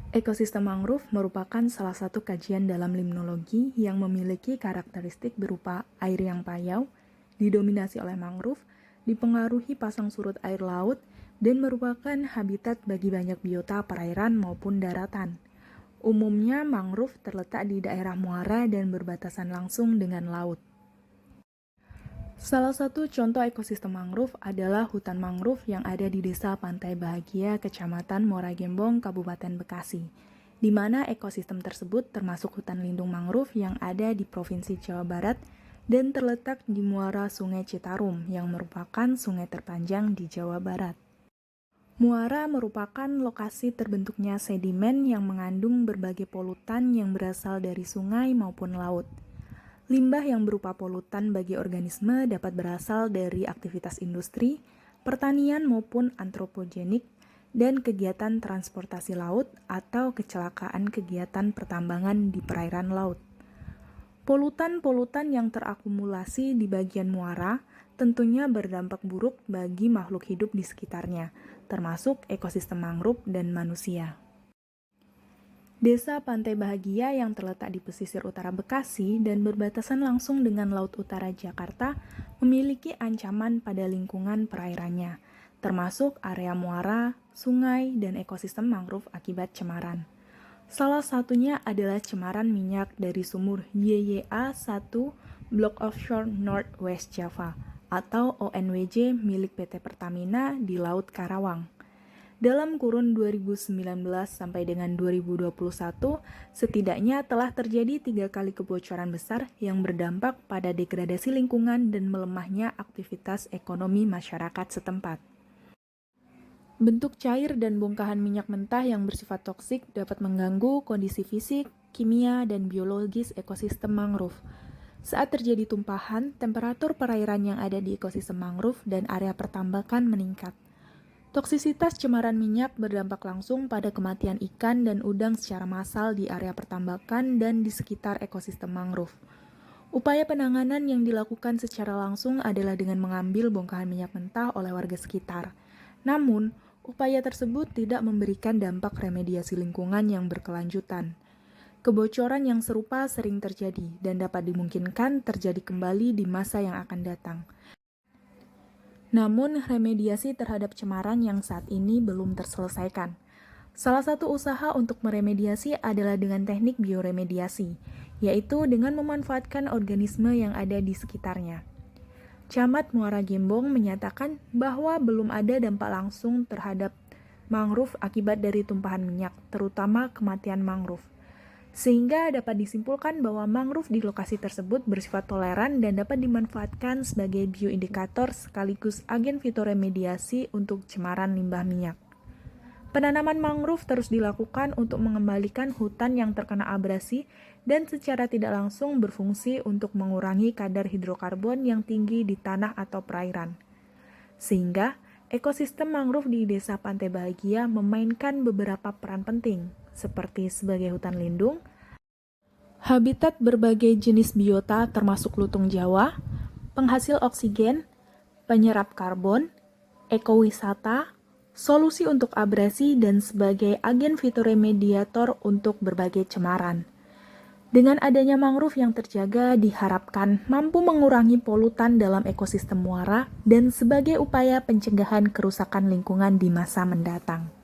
Ekosistem mangrove merupakan salah satu kajian dalam limnologi yang memiliki karakteristik berupa air yang payau, didominasi oleh mangrove, dipengaruhi pasang surut air laut, dan merupakan habitat bagi banyak biota perairan maupun daratan. Umumnya mangrove terletak di daerah muara dan berbatasan langsung dengan laut. Salah satu contoh ekosistem mangrove adalah hutan mangrove yang ada di Desa Pantai Bahagia, Kecamatan Muara Gembong, Kabupaten Bekasi, di mana ekosistem tersebut termasuk hutan lindung mangrove yang ada di Provinsi Jawa Barat dan terletak di muara Sungai Citarum yang merupakan sungai terpanjang di Jawa Barat. Muara merupakan lokasi terbentuknya sedimen yang mengandung berbagai polutan yang berasal dari sungai maupun laut. Limbah yang berupa polutan bagi organisme dapat berasal dari aktivitas industri, pertanian maupun antropogenik, dan kegiatan transportasi laut atau kecelakaan kegiatan pertambangan di perairan laut. Polutan-polutan yang terakumulasi di bagian muara tentunya berdampak buruk bagi makhluk hidup di sekitarnya, termasuk ekosistem mangrove dan manusia. Desa Pantai Bahagia yang terletak di pesisir utara Bekasi dan berbatasan langsung dengan Laut Utara Jakarta memiliki ancaman pada lingkungan perairannya, termasuk area muara, sungai, dan ekosistem mangrove akibat cemaran. Salah satunya adalah cemaran minyak dari sumur YYA-1 Block Offshore North West Java atau ONWJ milik PT Pertamina di Laut Karawang. Dalam kurun 2019 sampai dengan 2021, setidaknya telah terjadi 3 kali kebocoran besar yang berdampak pada degradasi lingkungan dan melemahnya aktivitas ekonomi masyarakat setempat. Bentuk cair dan bongkahan minyak mentah yang bersifat toksik dapat mengganggu kondisi fisik, kimia, dan biologis ekosistem mangrove. Saat terjadi tumpahan, temperatur perairan yang ada di ekosistem mangrove dan area pertambakan meningkat. Toksisitas cemaran minyak berdampak langsung pada kematian ikan dan udang secara massal di area pertambakan dan di sekitar ekosistem mangrove. Upaya penanganan yang dilakukan secara langsung adalah dengan mengambil bongkahan minyak mentah oleh warga sekitar. Namun, upaya tersebut tidak memberikan dampak remediasi lingkungan yang berkelanjutan. Kebocoran yang serupa sering terjadi dan dapat dimungkinkan terjadi kembali di masa yang akan datang. Namun, remediasi terhadap cemaran yang saat ini belum terselesaikan. Salah satu usaha untuk meremediasi adalah dengan teknik bioremediasi, yaitu dengan memanfaatkan organisme yang ada di sekitarnya. Camat Muara Gembong menyatakan bahwa belum ada dampak langsung terhadap mangrove akibat dari tumpahan minyak, terutama kematian mangrove. Sehingga dapat disimpulkan bahwa mangrove di lokasi tersebut bersifat toleran dan dapat dimanfaatkan sebagai bioindikator sekaligus agen fitoremediasi untuk cemaran limbah minyak. Penanaman mangrove terus dilakukan untuk mengembalikan hutan yang terkena abrasi dan secara tidak langsung berfungsi untuk mengurangi kadar hidrokarbon yang tinggi di tanah atau perairan. Sehingga ekosistem mangrove di Desa Pantai Bahagia memainkan beberapa peran penting, seperti sebagai hutan lindung, habitat berbagai jenis biota termasuk lutung Jawa, penghasil oksigen, penyerap karbon, ekowisata, solusi untuk abrasi, dan sebagai agen fitoremediator untuk berbagai cemaran. Dengan adanya mangrove yang terjaga diharapkan mampu mengurangi polutan dalam ekosistem muara dan sebagai upaya pencegahan kerusakan lingkungan di masa mendatang.